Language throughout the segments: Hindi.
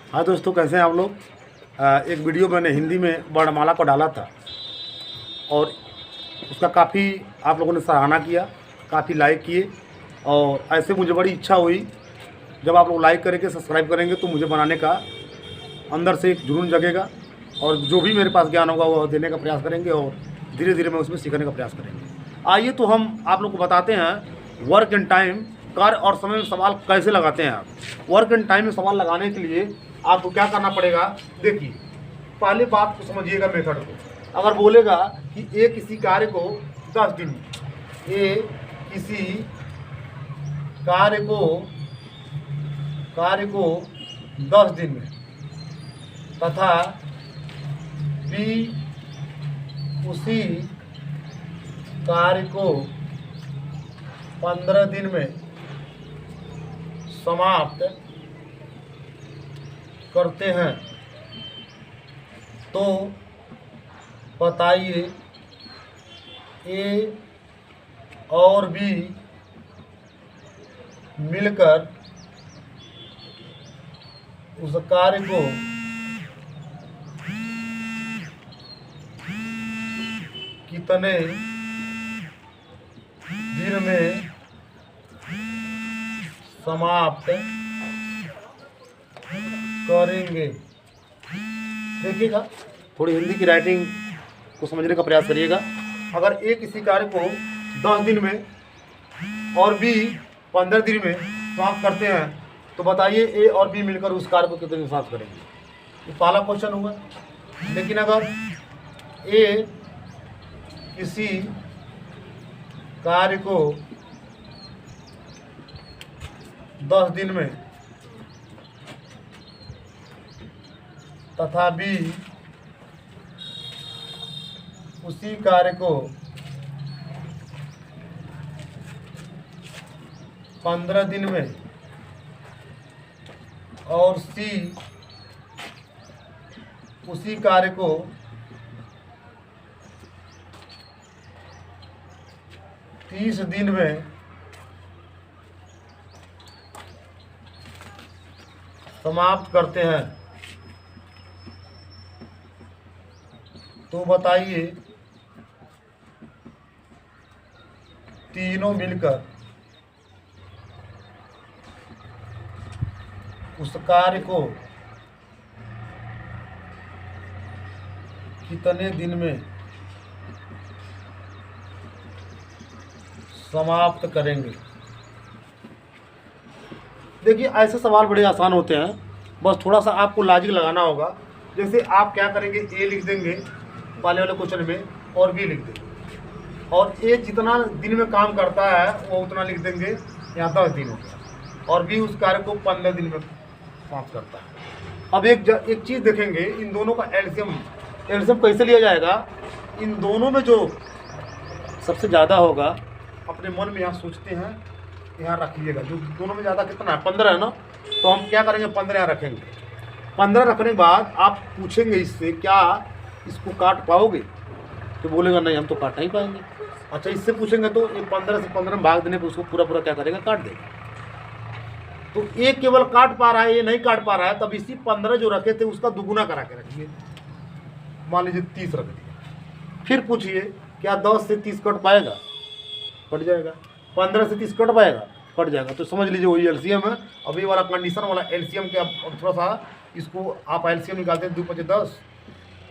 हाँ दोस्तों, कैसे हैं आप लोग। एक वीडियो मैंने हिंदी में वर्णमाला को डाला था और उसका काफ़ी आप लोगों ने सराहना किया, काफ़ी लाइक किए। और ऐसे मुझे बड़ी इच्छा हुई, जब आप लोग लाइक करेंगे, सब्सक्राइब करेंगे तो मुझे बनाने का अंदर से एक जुनून जगेगा और जो भी मेरे पास ज्ञान होगा वो देने का प्रयास करेंगे और धीरे धीरे मैं उसमें सीखने का प्रयास करेंगे। आइए तो हम आप लोग को बताते हैं वर्क एंड टाइम, कार्य और समय में सवाल कैसे लगाते हैं आप। वर्क एंड टाइम में सवाल लगाने के लिए आपको क्या करना पड़ेगा, देखिए पहले बात को समझिएगा मेथड को। अगर बोलेगा कि ए किसी कार्य को 10 दिन में, ए किसी कार्य को 10 दिन में तथा बी उसी कार्य को 15 दिन में समाप्त करते हैं, तो बताइए ए और बी मिलकर उस कार्य को कितने दिन में समाप्त करेंगे। देखिएगा, थोड़ी हिंदी की राइटिंग को समझने का प्रयास करिएगा। अगर ए किसी कार्य को 10 दिन में और बी 15 दिन में समाप्त करते हैं, तो बताइए ए और बी मिलकर उस कार्य को कितने दिन समाप्त करेंगे। ये पहला क्वेश्चन होगा। लेकिन अगर ए किसी कार्य को 10 दिन में तथा बी उसी कार्य को 15 दिन में और सी उसी कार्य को 30 दिन में समाप्त करते हैं, तो बताइए तीनों मिलकर उस कार्य को कितने दिन में समाप्त करेंगे। देखिए, ऐसे सवाल बड़े आसान होते हैं, बस थोड़ा सा आपको लॉजिक लगाना होगा। जैसे आप क्या करेंगे, ए लिख देंगे पहले वाले क्वेश्चन में और बी लिख देंगे, और ए जितना दिन में काम करता है वो उतना लिख देंगे, यहाँ 10 दिन हो गया, और बी उस कार्य को 15 दिन में समाप्त करता है। अब एक चीज़ देखेंगे, इन दोनों का एलसीएम कैसे लिया जाएगा। इन दोनों में जो सबसे ज़्यादा होगा, अपने मन में यहाँ सोचते हैं, यहाँ रखिएगा, जो दोनों में ज़्यादा कितना है, 15 है ना, तो हम क्या करेंगे, 15 यहाँ रखेंगे। 15 रखने के बाद आप पूछेंगे इससे, क्या इसको काट पाओगे, तो बोलेगा नहीं हम तो काट नहीं पाएंगे। अच्छा, इससे पूछेंगे तो ये 15 से 15 में भाग देने पर उसको पूरा क्या करेगा, काट देगा। तो ये केवल काट पा रहा है, ये नहीं काट पा रहा है, तब इसी 15 जो रखे थे उसका दुगुना करा के रखिए। मान लीजिए 30 रख दिया, फिर पूछिए क्या 10 से 30 कट पाएगा, कट जाएगा। 15 से 30 कट पाएगा, कट जाएगा। तो समझ लीजिए वही एलसीएम है। अब ये वाला कंडीशन वाला एलसीएम के अब थोड़ा सा इसको आप एलसीएम निकालते हैं, 2 5 10,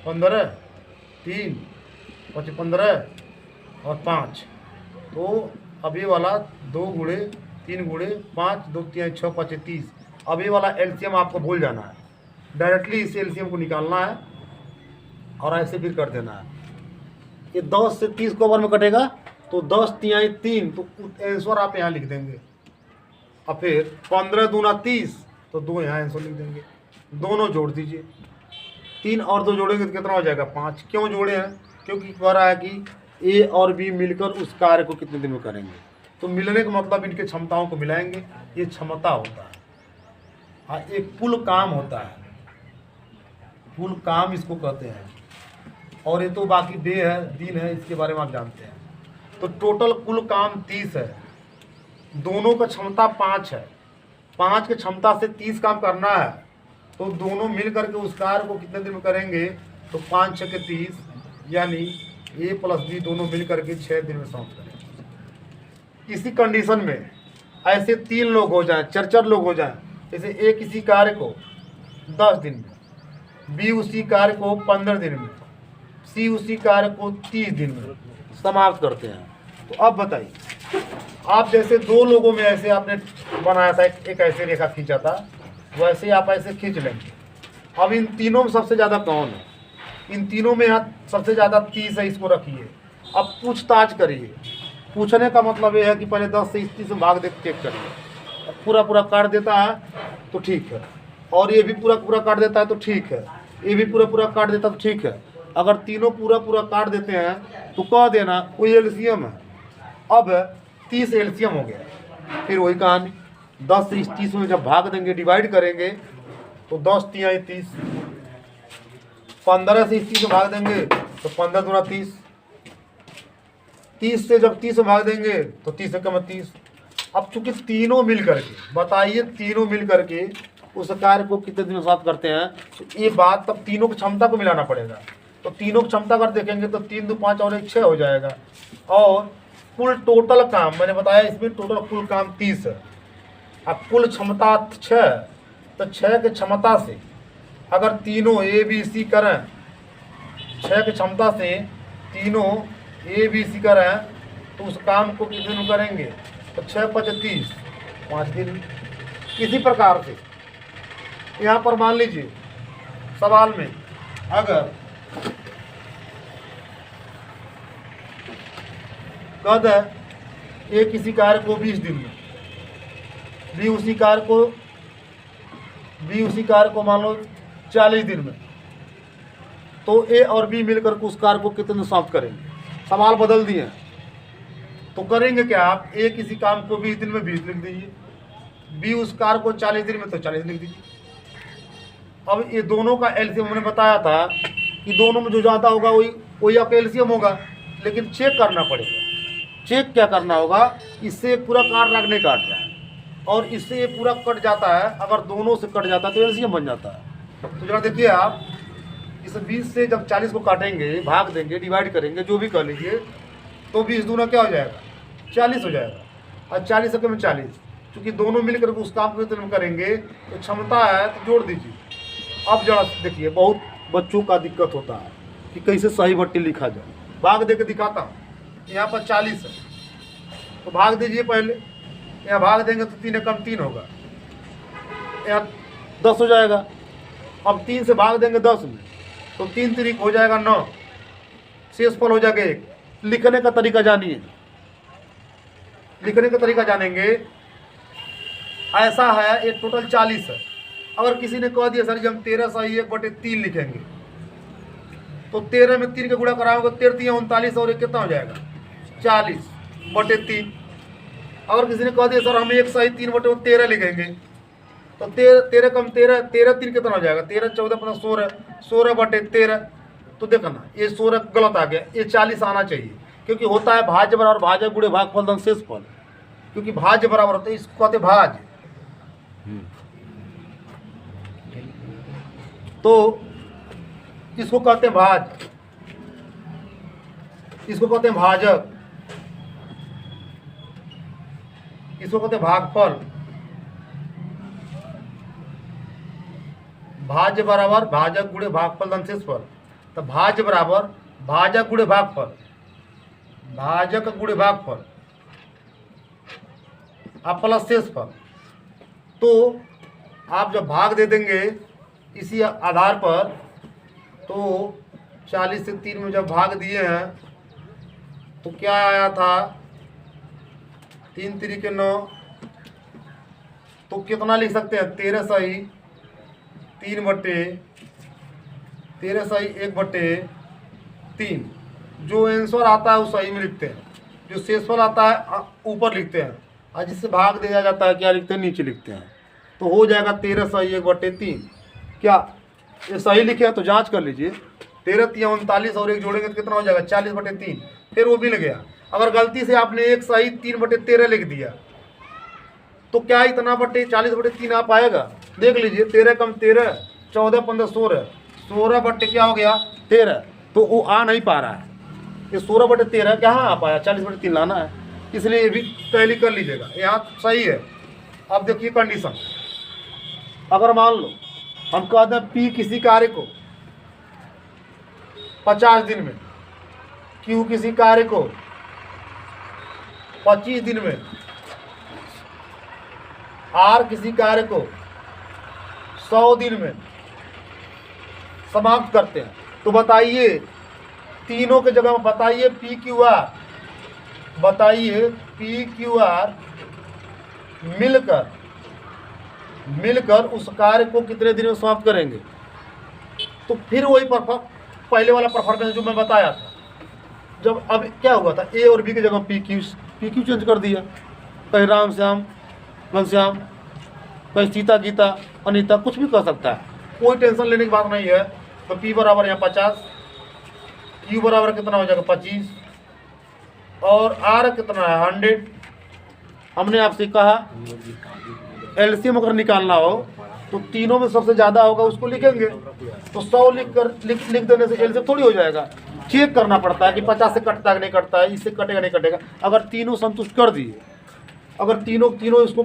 15, 3 5 15 और 5, तो अब ये वाला 2 गुणे 3 गुणे 5 2 3 6 5 30। अब ये वाला एलसीएम आपको भूल जाना है, डायरेक्टली इस एलसीएम को निकालना है और ऐसे फिर कर देना है। ये 10 से 30 को ओवर में कटेगा, तो 10 तिहाई 3, तो आंसर आप यहाँ लिख देंगे। और फिर 15 दूना 30, तो 2 यहाँ आंसर लिख देंगे। दोनों जोड़ दीजिए, 3 और 2 जोड़ेंगे तो कितना हो जाएगा, 5। क्यों जोड़े हैं, क्योंकि कह रहा है कि ए और बी मिलकर उस कार्य को कितने दिन में करेंगे। तो मिलने का मतलब इनके क्षमताओं को मिलाएंगे, ये क्षमता होता है। हाँ, एक कुल काम होता है, कुल काम इसको कहते हैं। और ये तो बाकी डे है, दिन है, इसके बारे में आप जानते हैं। तो टोटल कुल काम 30 है, दोनों का क्षमता 5 है। 5 की क्षमता से 30 काम करना है, तो दोनों मिल करके उस कार्य को कितने दिन में करेंगे, तो 5 6 के 30, यानी ए प्लस बी दोनों मिल करके 6 दिन में समाप्त करेंगे। इसी कंडीशन में ऐसे 3 लोग हो जाएं, 4 लोग हो जाएं, जैसे ए किसी कार्य को 10 दिन में, बी उसी कार्य को 15 दिन में, सी उसी कार्य को 30 दिन में समाप्त करते हैं। तो अब बताइए, आप जैसे 2 लोगों में ऐसे आपने बनाया था, एक ऐसे रेखा खींचा था, वैसे आप ऐसे खींच लेंगे। अब इन तीनों में सबसे ज़्यादा कौन है, इन तीनों में यहाँ सबसे ज़्यादा 30 है, इसको रखिए। अब पूछताछ करिए। पूछने का मतलब ये है कि पहले 10 से 30 में भाग दे चेक करिए। पूरा पूरा काट देता है तो ठीक है, और ये भी पूरा पूरा काट देता है तो ठीक है, ये भी पूरा पूरा काट देता है तो ठीक है। अगर तीनों पूरा पूरा काट देते हैं तो कह देना कोई एलसीएम है। अब 30 एलसीएम हो गया। फिर वही कहानी, 10 से 30 में जब भाग देंगे, डिवाइड करेंगे, तो 10 3 30, 15 से 30 में भाग देंगे तो 15 दूना 30, 30 से जब 30 में भाग देंगे तो 30 से कम 30। अब चूंकि तीनों मिल करके, बताइए तीनों मिल करके उस कार्य को कितने दिन समाप्त करते हैं, तो ये बात तब तीनों की क्षमता को मिलाना पड़ेगा। तो तीनों की क्षमता अगर देखेंगे तो 3 2 5 और 1 6 हो जाएगा। और कुल टोटल काम मैंने बताया, इसमें टोटल कुल काम 30 है। अब कुल क्षमता 6, तो 6 की क्षमता से अगर तीनों ए बी सी करें, 6 की क्षमता से तीनों ए बी सी करें, तो उस काम को कितने दिन करेंगे, तो 6 5 30, 5 दिन। इसी प्रकार से यहाँ पर मान लीजिए सवाल में अगर कद है ए किसी कार्य को 20 दिन में, बी उसी कार्य को मान लो 40 दिन में, तो ए और बी मिलकर के उस कार्य को कितने दिन समाप्त करेंगे। सवाल बदल दिए, तो करेंगे क्या आप, ए किसी काम को 20 दिन में 20 लिख दीजिए, बी उस कार्य को 40 दिन में तो 40 लिख दीजिए। अब ये दोनों का एलसीएम मैंने बताया था कि दोनों में जो ज़्यादा होगा वही आपका एलसीएम होगा, लेकिन चेक करना पड़ेगा। चेक क्या करना होगा, इससे एक पूरा काट नहीं काट रहा है, और इससे ये पूरा कट जाता है। अगर दोनों से कट जाता है तो एलसीएम बन जाता है। तो जरा देखिए आप, इस 20 से जब 40 को काटेंगे, भाग देंगे, डिवाइड करेंगे, जो भी कर लीजिए, तो 20 दूना क्या हो जाएगा, 40 हो जाएगा। और 40 से कम 40, चूँकि दोनों मिलकर उस काम को कितने में करेंगे, तो क्षमता है तो जोड़ दीजिए। अब जरा देखिए, बहुत बच्चों का दिक्कत होता है कि कैसे सही भट्टी लिखा जाए। भाग दे के दिखाता हूँ। यहाँ पर 40 है, तो भाग दीजिए पहले। यहाँ भाग देंगे तो 3 कम 3 होगा, यहाँ 10 हो जाएगा। अब 3 से भाग देंगे 10 में, तो 3 3 हो जाएगा 9, शेष फल हो जाएगा 1। लिखने का तरीका जानिए, लिखने का तरीका जानेंगे। ऐसा है, ये टोटल 40 है। अगर किसी ने कह दिया सर जी हम 13 सही 1/3 लिखेंगे, तो 13 में 3 का गुणा कराओगे, 13 39 और 1 कितना हो जाएगा, 40/3। अगर किसी ने कह दिया सर हम 1 सही 3/13 लिखेंगे, तो 13 कम 13, 13 3 कितना हो जाएगा, 13 14 15 16, 16/13। तो देखो ना, ये 16 गलत आ गया, ये 40 आना चाहिए, क्योंकि होता है भाज्य बराबर भाजक गुणे भागफल धन शेष फल। क्योंकि भाज्य बराबर होता है, इसको कहते भाज्य। तो इसको कहते हैं भाज्य, इसको कहते हैं भाजक, इसको कहते हैं भागफल। भाज्य बराबर भाजक गुणे भागफल धन शेष फल। तो भाज्य बराबर भाजक गुणे भागफल, भाजक गुणे भागफल अब प्लस शेष फल। तो आप जब भाग दे देंगे इसी आधार पर, तो 40 से 3 में जब भाग दिए हैं तो क्या आया था, 3 3 के 9, तो कितना लिख सकते हैं, 13 सही 13 सही 1/3। जो आंसर आता है वो सही में लिखते हैं, जो शेषफल आता है ऊपर लिखते हैं, और जिससे भाग दिया जाता है क्या लिखते हैं, नीचे लिखते हैं। तो हो जाएगा 13 सही 1/3। क्या ये सही लिखे हैं तो जांच कर लीजिए। 13 3 39 और 1 जोड़ेंगे तो कितना हो जाएगा, 40/3। फिर वो मिल गया। अगर गलती से आपने 1 सही 3/13 लिख दिया, तो क्या इतना 40/3 आ पाएगा? देख लीजिए 13 कम 13, 14 15 16, 16 बट्टे क्या हो गया 13, तो वो आ नहीं पा रहा है। ये 16 बटे 13 कहाँ आ पाया, 40 बटे 3 लाना है, इसलिए ये भी टैली कर लीजिएगा, यहाँ सही है। अब देखिए कंडीशन, अगर मान लो हम कहते हैं पी किसी कार्य को 50 दिन में, क्यू किसी कार्य को 25 दिन में, आर किसी कार्य को 100 दिन में समाप्त करते हैं, तो बताइए तीनों के जगह में बताइए पी क्यू आर, बताइए पी क्यू आर मिलकर उस कार्य को कितने दिन में समाप्त करेंगे। तो फिर वही पहले वाला परफॉर्मेंस जो मैं बताया था, जब अब क्या हुआ था ए और बी की जगह पी क्यू चेंज कर दिया, कहीं राम श्याम घनश्याम, कहीं सीता गीता अनीता, कुछ भी कर सकता है, कोई टेंशन लेने की बात नहीं है। तो पी बराबर यहाँ 50, क्यू बराबर कितना हो जाएगा 25, और आर कितना है 100। हमने आपसे कहा एलसीएम अगर निकालना हो तो तीनों में सबसे ज़्यादा होगा उसको लिखेंगे, तो 100 लिख देने से एलसीएम थोड़ी हो जाएगा, चेक करना पड़ता है कि 50 से कटता है कि नहीं कटता है, इससे कटेगा नहीं कटेगा। अगर तीनों संतुष्ट कर दिए, अगर तीनों इसको